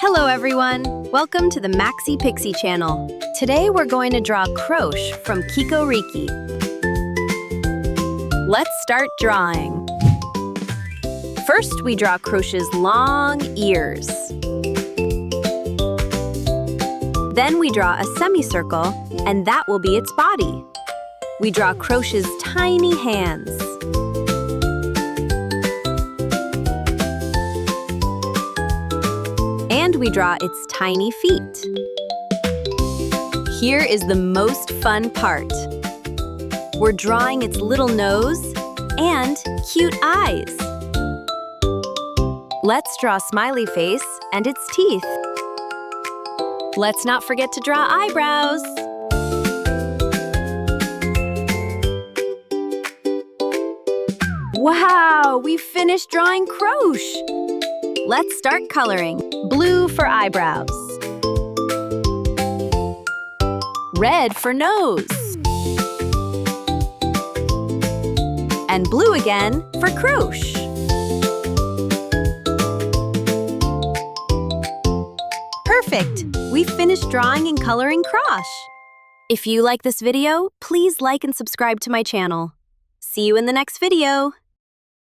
Hello everyone! Welcome to the Maxi Pixie channel. Today we're going to draw Krosh from KikoRiki. Let's start drawing. First, we draw Krosh's long ears. Then we draw a semicircle, and that will be its body. We draw Krosh's tiny hands. And we draw its tiny feet. Here is the most fun part. We're drawing its little nose and cute eyes. Let's draw smiley face and its teeth. Let's not forget to draw eyebrows. Wow, we finished drawing Krosh! Let's start coloring. Blue for eyebrows. Red for nose. And blue again for Krosh. Perfect! We finished drawing and coloring Krosh. If you like this video, please like and subscribe to my channel. See you in the next video.